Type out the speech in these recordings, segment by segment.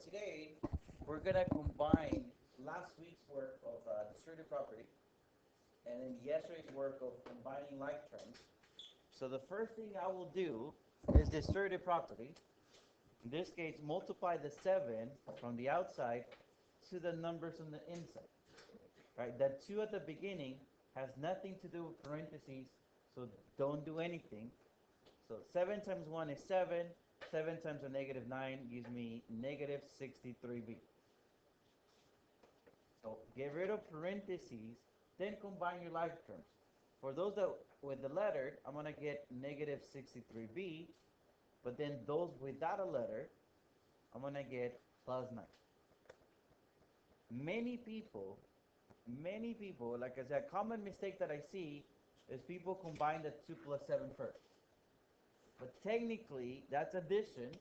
today we're gonna combine last week's work of distributive property and then yesterday's work of combining like terms. So the first thing I will do is distributive property. In this case, multiply the 7 from the outside to the numbers on the inside. Right? That 2 at the beginning has nothing to do with parentheses, so don't do anything. So 7 times 1 is 7. 7 times a negative 9 gives me negative 63b. So get rid of parentheses, then combine your like terms. For those that with the letter, I'm going to get negative 63b, but then those without a letter, I'm going to get plus 9. Many people, like I said, a common mistake that I see is people combine the 2 plus 7 first. But technically, that's addition.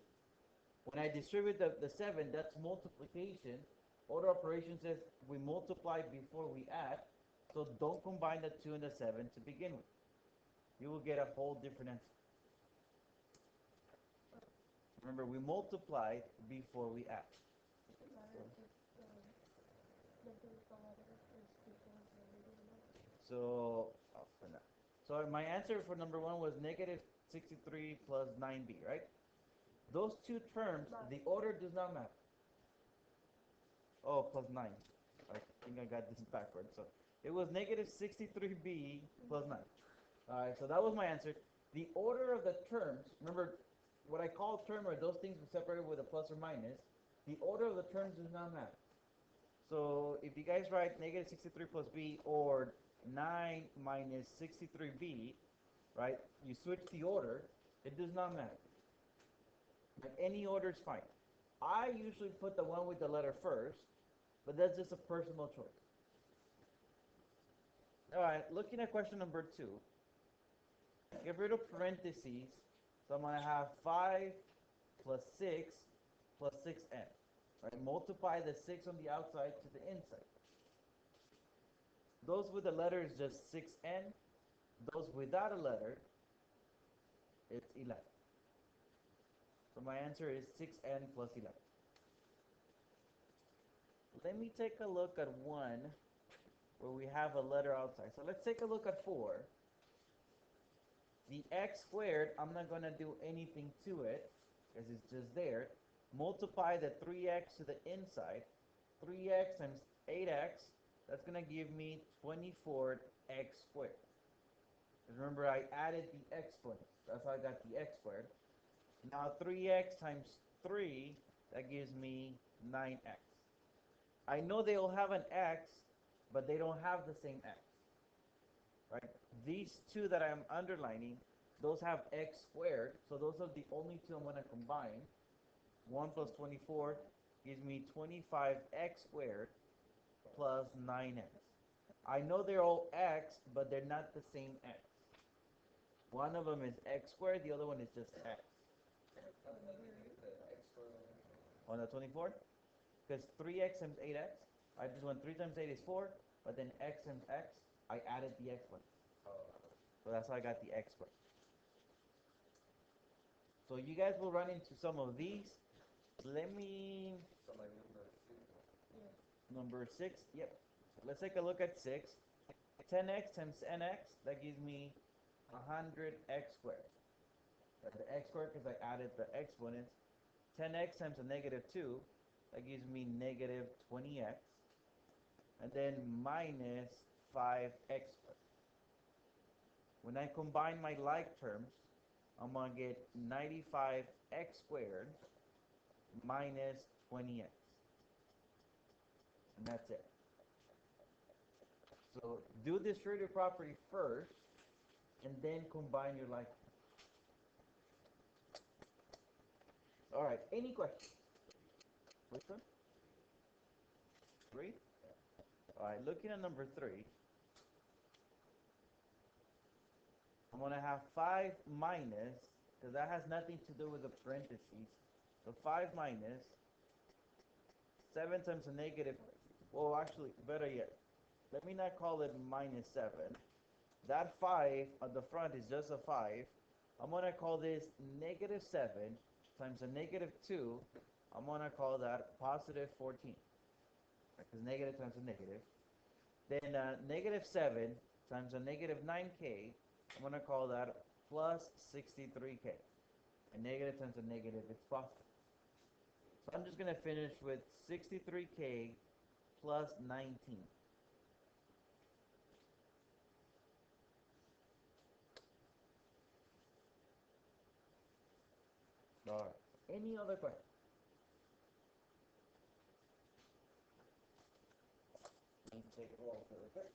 When I distribute the 7, that's multiplication. Order operation says we multiply before we add. So don't combine the 2 and the 7 to begin with. You will get a whole different answer. Remember, we multiplied before we add. So, for now. So my answer for number 1 was negative 63 plus 9b, right? Those two terms, the order does not matter. Oh, plus 9. I think I got this backwards. So it was negative 63b plus 9. All right, so that was my answer. The order of the terms, remember, what I call term are those things we separated with a plus or minus. The order of the terms does not matter. So if you guys write negative 63 plus b or 9 minus 63b, right, you switch the order, it does not matter. Like any order is fine. I usually put the one with the letter first, but that's just a personal choice. All right, looking at question number 2. Get rid of parentheses. So I'm going to have 5 plus 6 plus 6n. Right? Multiply the 6 on the outside to the inside. Those with the letter is just 6n. Those without a letter, it's 11. So my answer is 6n plus 11. Let me take a look at 1 where we have a letter outside. So let's take a look at 4. The x squared, I'm not going to do anything to it because it's just there. Multiply the 3x to the inside. 3x times 8x, that's going to give me 24x squared. Remember, I added the exponents. That's how I got the x squared. Now 3x times 3, that gives me 9x. I know they all have an x, but they don't have the same x. Right? These two that I'm underlining, those have x squared, so those are the only two I'm going to combine. 1 plus 24 gives me 25x squared plus 9x. I know they're all x, but they're not the same x. One of them is x squared, the other one is just x. On the 24? Because 3x times 8x, I just went 3 times 8 is 4, but then x times x, I added the exponent. So that's how I got the x squared. So you guys will run into some of these. Let me... Number 6, yep. Let's take a look at 6. 10x times nx, that gives me 100x squared. That's the x squared because I added the exponents. 10x times a negative 2, that gives me negative 20x. And then minus 5x squared. When I combine my like terms, I'm going to get 95x squared minus 20x. And that's it. So do the distributive property first, and then combine your like terms. All right, any questions? Which one? 3? All right, looking at number 3, I'm going to have 5 minus, because that has nothing to do with the parentheses. So 5 minus 7 times a negative, well, actually, better yet, let me not call it minus 7. That 5 on the front is just a 5. I'm going to call this negative 7 times a negative 2, I'm going to call that positive 14. Because negative times a negative. Then negative 7 times a negative 9k, I'm going to call that plus 63k. And negative times a negative, it's positive. So I'm just going to finish with 63k plus 19. All right. Any other questions? Let me take a roll really quick.